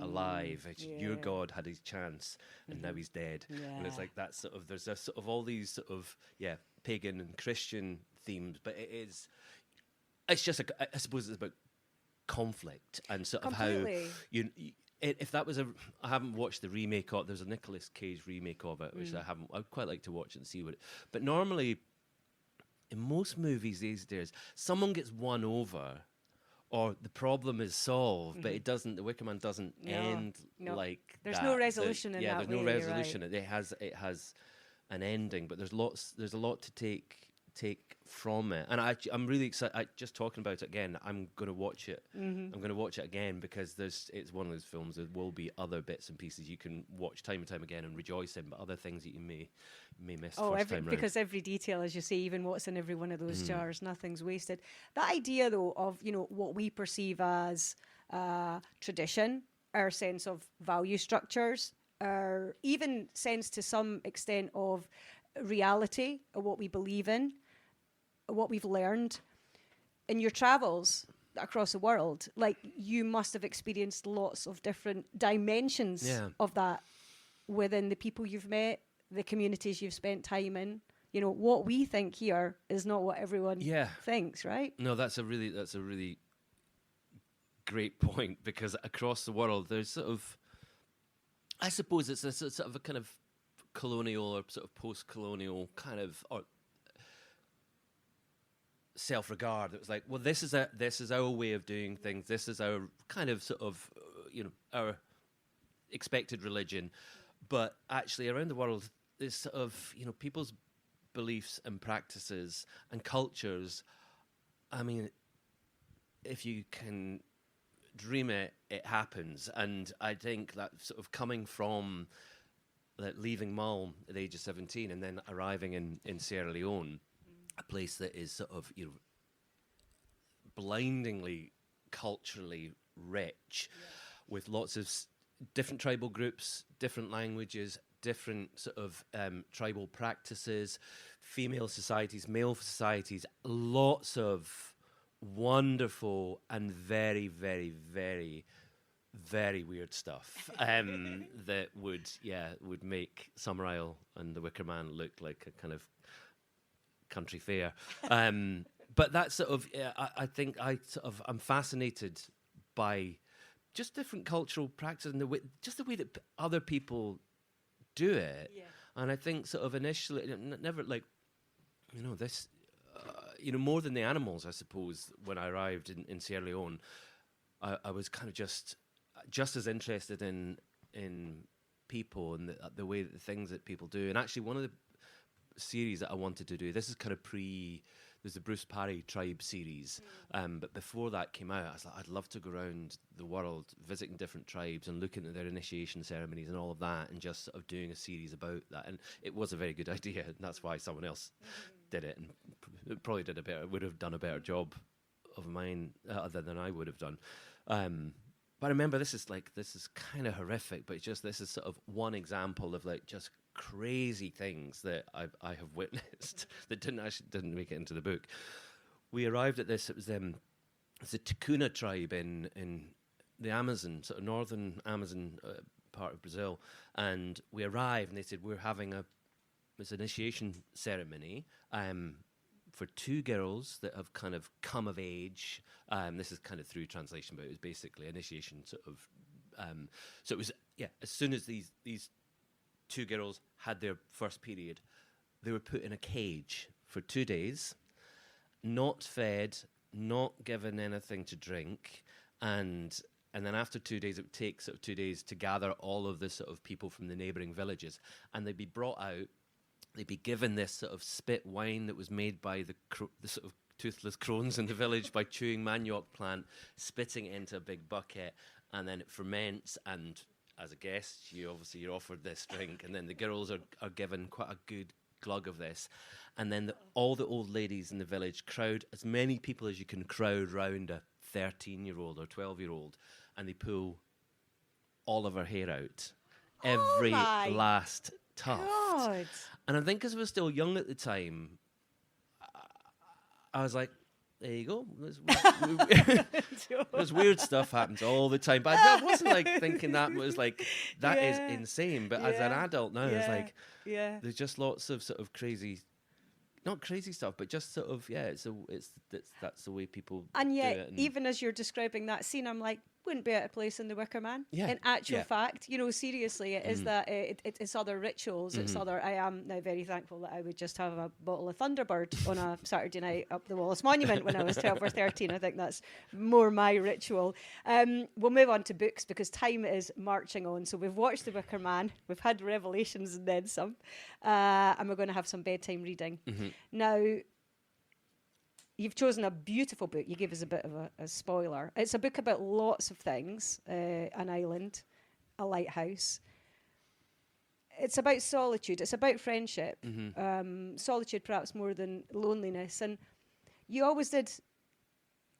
alive. Your God had his chance and now he's dead. And it's like that sort of. There's a sort of all these sort of pagan and Christian themes, but it's just I suppose it's about conflict and sort of how if that was I haven't watched the remake of, there's a Nicolas Cage remake of it which I'd quite like to watch and see but normally in most movies these days someone gets won over or the problem is solved but the Wicker Man doesn't end like there's that. no resolution in that there's no way, resolution. right. It has an ending, but there's a lot to take from it, and I'm really excited. Just talking about it again, I'm going to watch it. I'm going to watch it again because it's one of those films. There will be other bits and pieces you can watch time and time again and rejoice in, but other things that you may miss first time round. Because every detail, as you say, even what's in every one of those jars, nothing's wasted. That idea, though, of what we perceive as tradition, our sense of value structures, our even sense to some extent of reality, of what we believe in, what we've learned in your travels across the world, like you must have experienced lots of different dimensions of that within the people you've met, the communities you've spent time in. What we think here is not what everyone thinks, right? No, that's a really great point because across the world there's sort of, I suppose it's a sort of a kind of colonial or sort of post-colonial kind of self-regard. It was like, well, this is our way of doing things. This is our kind of sort of our expected religion. But actually, around the world, there's sort of, people's beliefs and practices and cultures. I mean, if you can dream it, it happens. And I think that sort of coming from leaving Mull at the age of 17 and then arriving in Sierra Leone, a place that is sort of, blindingly culturally rich, with lots of different tribal groups, different languages, different sort of tribal practices, female societies, male societies, lots of wonderful and very, very, very, very weird stuff that would make Summer Isle and the Wicker Man look like a kind of country fair. But that's sort of, I think I'm fascinated by just different cultural practices and the way that other people do it. Yeah. And I think sort of initially, never like, this, more than the animals, I suppose, when I arrived in Sierra Leone, I was kind of just as interested in people and the way that the things that people do. And actually, one of the series that I wanted to do, this is kind of there's the Bruce Parry Tribe series, but before that came out, I was like, I'd love to go around the world visiting different tribes and looking at their initiation ceremonies and all of that, and just sort of doing a series about that. And it was a very good idea, and that's why someone else did it, and probably would have done a better job of mine other than I would have done. But I remember this is kind of horrific, but this is sort of one example of like just crazy things that I have witnessed that didn't make it into the book. We arrived at this. It was the Ticuna tribe in the Amazon, sort of northern Amazon part of Brazil, and we arrived and they said we're having this initiation ceremony for two girls that have kind of come of age. This is kind of through translation, but it was basically initiation sort of. So it was as soon as these two girls had their first period, they were put in a cage for 2 days, not fed, not given anything to drink, and then after 2 days, it would take sort of 2 days to gather all of the sort of people from the neighbouring villages, and they'd be brought out. They'd be given this sort of spit wine that was made by the sort of toothless crones in the village by chewing manioc plant, spitting it into a big bucket, and then it ferments, and as a guest, you're offered this drink, and then the girls are given quite a good glug of this, and then all the old ladies in the village crowd as many people as you can crowd round a 13-year-old or 12-year-old, and they pull all of her hair out, every last tuft. God. And I think because I was still young at the time, I was like, there you go. There's weird stuff happens all the time. But I wasn't like thinking that was like, that is insane. But as an adult now, it's like, there's just lots of sort of crazy, not crazy stuff, but just sort of, that's the way people and yet, do it. And even as you're describing that scene, I'm like, wouldn't be out of place in the Wicker Man. Yeah. In actual fact, seriously, it is that it's other rituals. It's other. I am now very thankful that I would just have a bottle of Thunderbird on a Saturday night up the Wallace Monument when I was 12 or 13. I think that's more my ritual. We'll move on to books because time is marching on. So we've watched the Wicker Man. We've had Revelations and then some, and we're going to have some bedtime reading. Now, you've chosen a beautiful book. You gave us a bit of a spoiler. It's a book about lots of things, an island, a lighthouse. It's about solitude. It's about friendship. Solitude perhaps more than loneliness. And you always did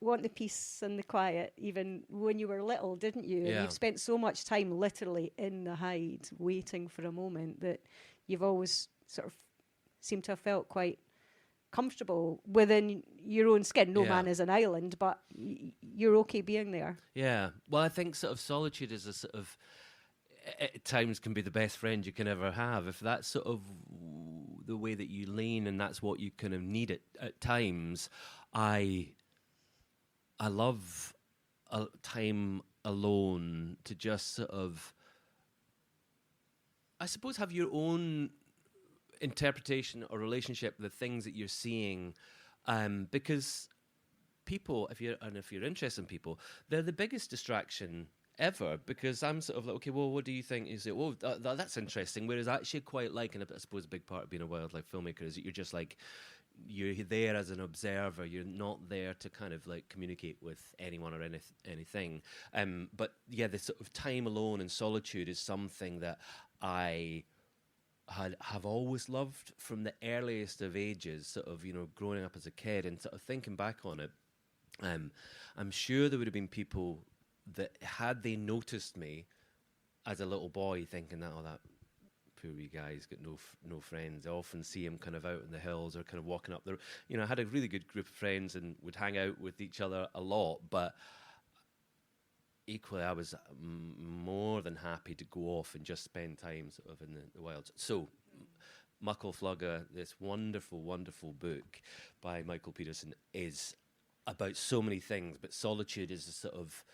want the peace and the quiet, even when you were little, didn't you? Yeah. And you've spent so much time literally in the hide, waiting for a moment, that you've always sort of seemed to have felt quite comfortable within your own skin. No man is an island, but you're okay being there. Yeah. Well, I think sort of solitude is a sort of, at times can be the best friend you can ever have. If that's sort of the way that you lean and that's what you kind of need at times, I love a time alone to just sort of, I suppose, have your own interpretation or relationship with the things that you're seeing, because people, if you're interested in people, they're the biggest distraction ever, because I'm sort of like, okay, well, what do you think? You say, well, that's interesting. Whereas I actually quite like, and I suppose a big part of being a wildlife filmmaker is that you're just like, you're there as an observer. You're not there to kind of like communicate with anyone or anything. But yeah, the sort of time alone and solitude is something that I have always loved from the earliest of ages, sort of, you know, growing up as a kid and sort of thinking back on it. I'm sure there would have been people that, had they noticed me as a little boy, thinking that, oh, that poor wee guy's got no friends. I often see him kind of out in the hills or kind of walking up there. You know, I had a really good group of friends and would hang out with each other a lot, but equally I was more than happy to go off and just spend time sort of in the wilds. So Muckle Flugga, this wonderful, wonderful book by Michael Pedersen, is about so many things, but solitude is a sort of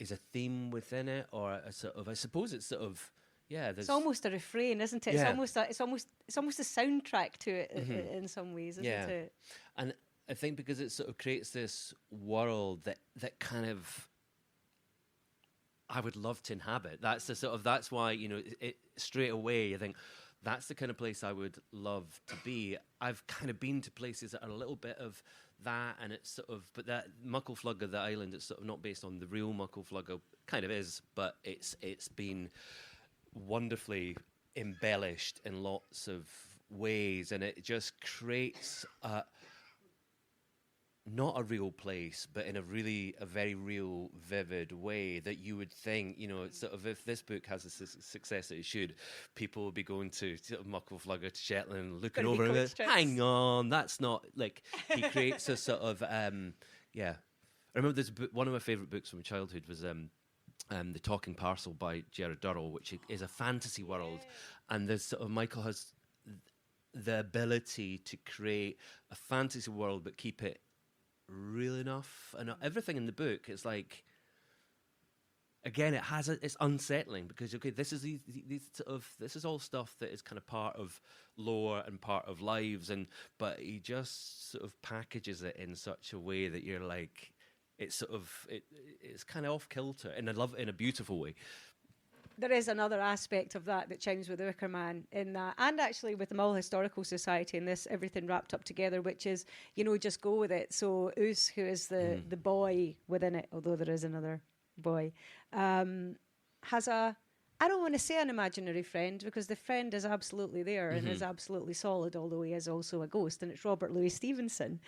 is a theme within it, or a sort of, I suppose it's sort of, yeah. It's almost a refrain, isn't it? Yeah. It's almost a soundtrack to it in some ways, isn't it? And I think because it sort of creates this world that kind of I would love to inhabit. That's the sort of, that's why, you know, it straight away I think that's the kind of place I would love to be. I've kind of been to places that are a little bit of that, and it's sort of, but that Muckle Flugga, the island, it's sort of not based on the real Muckle Flugga, kind of is, but it's been wonderfully embellished in lots of ways, and it just creates not a real place, but in a very real, vivid way that you would think, you know, it's sort of, if this book has a success that it should, people would be going to sort of Muckle Flugga to Shetland, looking over and hang on, that's not, like, he creates a sort of, yeah. I remember this book, one of my favourite books from childhood was The Talking Parcel by Gerard Durrell, which is a fantasy world, and there's sort of, Michael has the ability to create a fantasy world but keep it real enough, and everything in the book is like, again, it's unsettling because, okay, this is these sort of, this is all stuff that is kind of part of lore and part of lives, but he just sort of packages it in such a way that you're like, it's sort of, it's kind of off kilter in a beautiful way. There is another aspect of that chimes with the Wicker Man in that, and actually with the Mull Historical Society and this, everything wrapped up together, which is, you know, just go with it. So Oos, who is the boy within it, although there is another boy, has I don't want to say an imaginary friend, because the friend is absolutely there and is absolutely solid, although he is also a ghost, and it's Robert Louis Stevenson.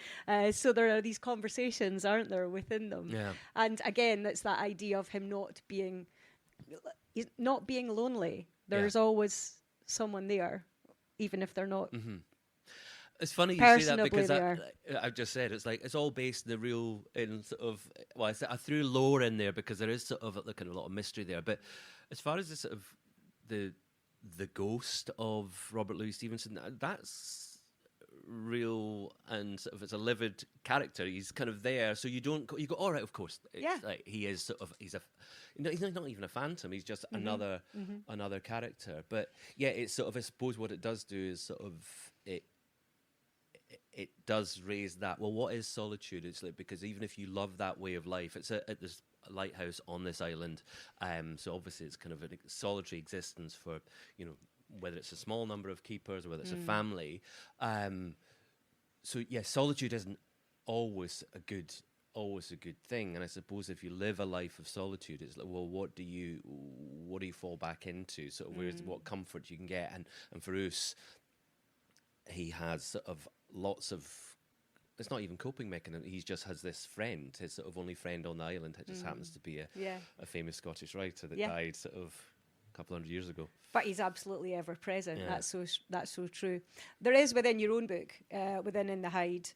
So there are these conversations, aren't there, within them? Yeah. And again, that's that idea of him not being lonely. There's always someone there, even if they're not. It's funny you say that, because I've just said it's like, it's all based in the real, in sort of, well, I threw lore in there because there is sort of a lot of mystery there. But as far as the sort of the ghost of Robert Louis Stevenson, that's real, and sort of, it's a livid character. He's kind of there, so you go, all right, of course. It's like, he is sort of, he's not even a phantom. He's just another character. But yeah, it's sort of, I suppose what it does do is sort of, it does raise that, well, what is solitude? It's like, because even if you love that way of life, it's at this lighthouse on this island, so obviously it's kind of a solitary existence for, you know, whether it's a small number of keepers or whether it's a family. So yeah, solitude isn't always a good thing. And I suppose if you live a life of solitude, it's like, well, what do you fall back into? Sort of, what comfort you can get. And for Oos, he has sort of lots of, it's not even coping mechanism. He just has this friend, his sort of only friend on the island. It just happens to be a famous Scottish writer that died sort of a couple hundred years ago. But he's absolutely ever present. Yeah. That's so true. There is within your own book, within In the Hide,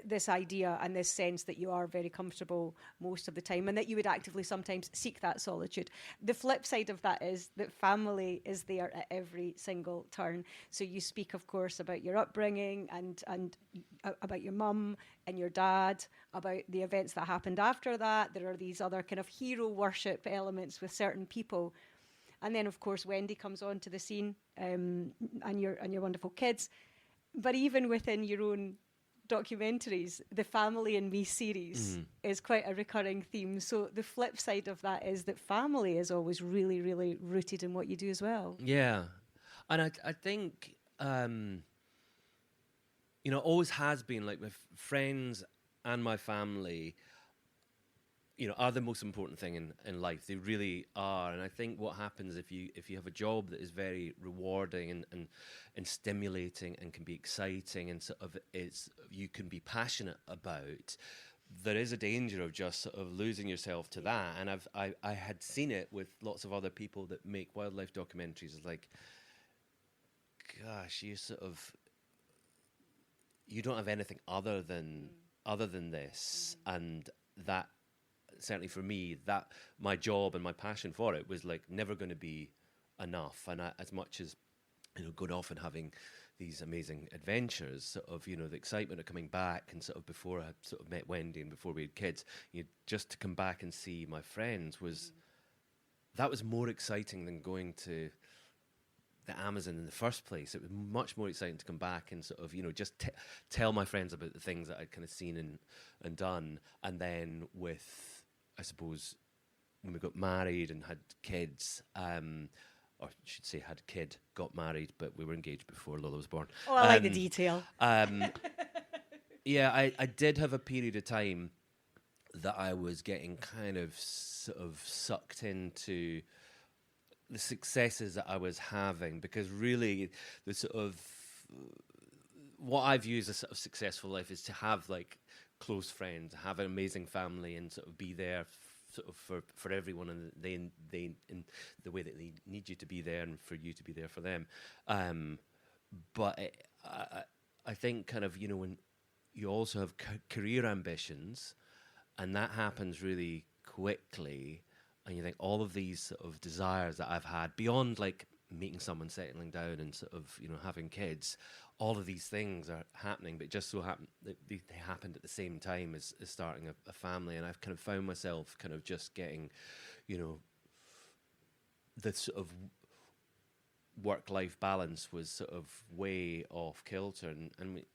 this idea and this sense that you are very comfortable most of the time, and that you would actively sometimes seek that solitude. The flip side of that is that family is there at every single turn. So you speak, of course, about your upbringing and about your mum and your dad, about the events that happened after that. There are these other kind of hero worship elements with certain people. And then, of course, Wendy comes onto the scene, and your wonderful kids. But even within your own documentaries, the Family and Me series is quite a recurring theme. So the flip side of that is that family is always really, really rooted in what you do as well. Yeah. And I think, always has been, like, my friends and my family, are the most important thing in life. They really are. And I think what happens if you have a job that is very rewarding and stimulating and can be exciting and sort of you can be passionate about, there is a danger of just sort of losing yourself to that. And I had seen it with lots of other people that make wildlife documentaries. It's like, gosh, you don't have anything other than this, and that, certainly for me, that my job and my passion for it was like never going to be enough. And as much as going off and having these amazing adventures, sort of the excitement of coming back, and sort of before I sort of met Wendy and before we had kids, just to come back and see my friends was more exciting than going to the Amazon in the first place. It was much more exciting to come back and sort of just tell my friends about the things that I'd kind of seen and done. And then with, I suppose, when we got married and had kids, or I should say got married, but we were engaged before Lola was born. Oh, I like the detail. Yeah, I did have a period of time that I was getting kind of sort of sucked into the successes that I was having, because really the sort of what I view as a sort of successful life is to have like close friends, have an amazing family, and sort of be there sort of for everyone, and they in the way that they need you to be there, and for you to be there for them. But I think kind of when you also have career ambitions, and that happens really quickly. And you think all of these sort of desires that I've had beyond like meeting someone, settling down, and sort of having kids, all of these things are happening, but just so happen that they happened at the same time as starting a family. And I've kind of found myself kind of just getting, the sort of work-life balance was sort of way off kilter. And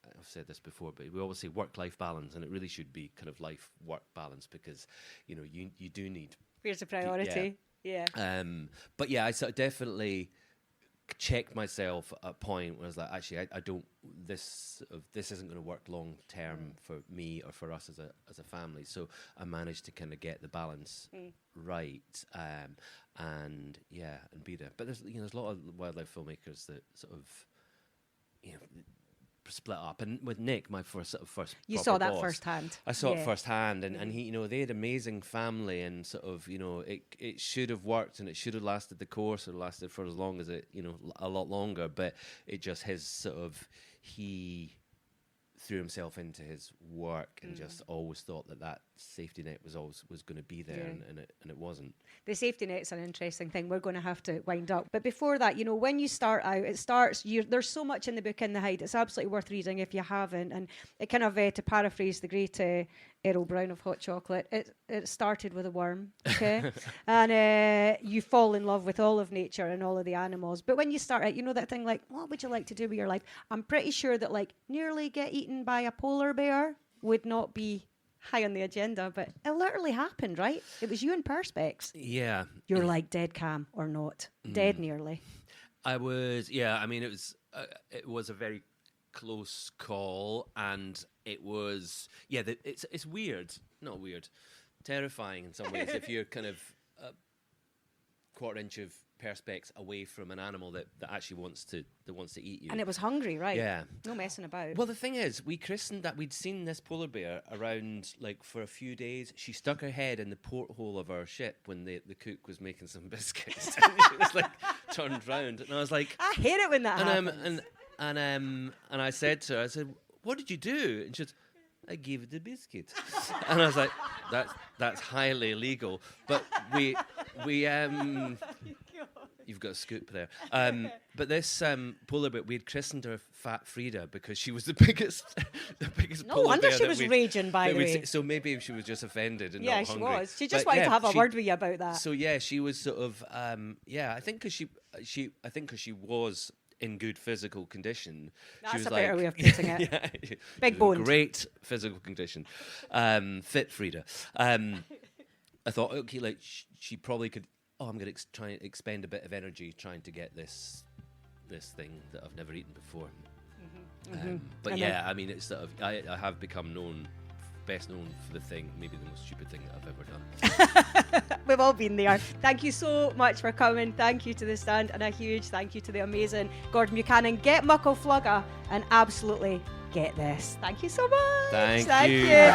I've said this before, but we always say work-life balance, and it really should be kind of life-work balance, because you do need. Here's a priority. Yeah. But yeah, I sort of definitely checked myself at a point where I was like, actually, I don't. This isn't going to work long term for me or for us as a family. So I managed to kind of get the balance right, and be there. But there's a lot of wildlife filmmakers that sort of split up, and with Nick, my first you saw that boss, firsthand. I saw it firsthand, and he, they had amazing family, and sort of, it should have worked, and it should have lasted the course, or lasted for as long as it, a lot longer, but it just he threw himself into his work and just always thought that safety net was going to be there, and it wasn't. The safety net's an interesting thing. We're going to have to wind up. But before that, when you start out, there's so much in the book In the Hide. It's absolutely worth reading if you haven't. And it kind of, to paraphrase the great Errol Brown of Hot Chocolate, it started with a worm, okay? And you fall in love with all of nature and all of the animals. But when you start out, that thing like, what would you like to do with your life? I'm pretty sure that like nearly get eaten by a polar bear would not be high on the agenda, but it literally happened, right? It was you in Perspex. Yeah. You're like dead Cam or not. Dead nearly. I was, I mean, it was a very close call, and it was, it's weird, not weird, terrifying in some ways if you're kind of a quarter inch of Perspex away from an animal that actually wants to eat you. And it was hungry, right? Yeah. No messing about. Well, the thing is, we christened that. We'd seen this polar bear around like for a few days. She stuck her head in the porthole of our ship when the cook was making some biscuits. And she was like turned round, and I was like, I hate it when that happens. And I said to her, what did you do? And she said, I gave it the biscuit. And I was like, that's highly illegal. But we you've got a scoop there. But this polar bear, we had christened her Fat Frida because she was the biggest no polar wonder bear she was raging, by the way. So maybe she was just offended and yeah, not hungry. Yeah, she was. She just wanted to have a word with you about that. So she was sort of I think because she was in good physical condition. That's she was a like, better way of putting it. yeah, Big in boned. great physical condition. Fit Frida. I thought, okay, like she probably could. Oh, I'm going to try and expend a bit of energy trying to get this thing that I've never eaten before. But And yeah, I mean, it's sort of I have become best known for the thing, maybe the most stupid thing that I've ever done. We've all been there. Thank you so much for coming. Thank you to The Stand, and a huge thank you to the amazing Gordon Buchanan. Get Muckle Flugga and absolutely get this. Thank you so much. Thank you.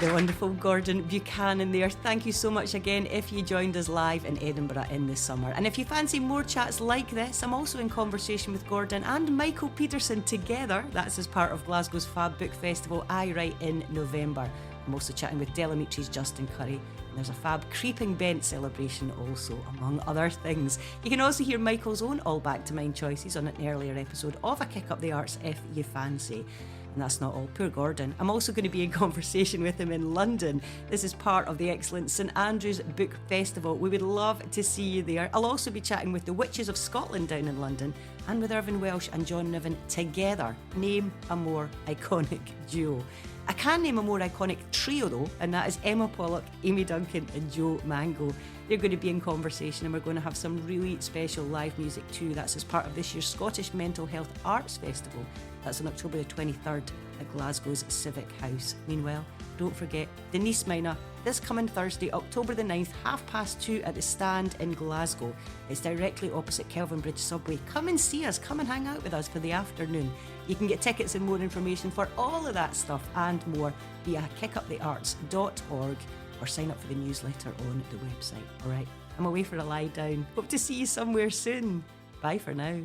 The wonderful Gordon Buchanan there. Thank you so much again if you joined us live in Edinburgh in the summer. And if you fancy more chats like this, I'm also in conversation with Gordon and Michael Pedersen together. That's as part of Glasgow's Fab Book Festival, I Write, in November. I'm also chatting with Delamitre's Justin Curry. And there's a fab Creeping Bent celebration also, among other things. You can also hear Michael's own All Back to Mind choices on an earlier episode of A Kick Up the Arts if you fancy. And that's not all. Poor Gordon. I'm also going to be in conversation with him in London. This is part of the excellent St Andrews Book Festival. We would love to see you there. I'll also be chatting with the Witches of Scotland down in London and with Irvin Welsh and John Niven together. Name a more iconic duo. I can name a more iconic trio though, and that is Emma Pollock, Amy Duncan and Joe Mango. They're going to be in conversation and we're going to have some really special live music too. That's as part of this year's Scottish Mental Health Arts Festival. That's on October the 23rd at Glasgow's Civic House. Meanwhile, don't forget Denise Minor this coming Thursday, October the 9th, 2:30 at the Stand in Glasgow. It's directly opposite Kelvin Bridge Subway. Come and see us, come and hang out with us for the afternoon. You can get tickets and more information for all of that stuff and more via kickupthearts.org or sign up for the newsletter on the website. All right, I'm away for a lie down. Hope to see you somewhere soon. Bye for now.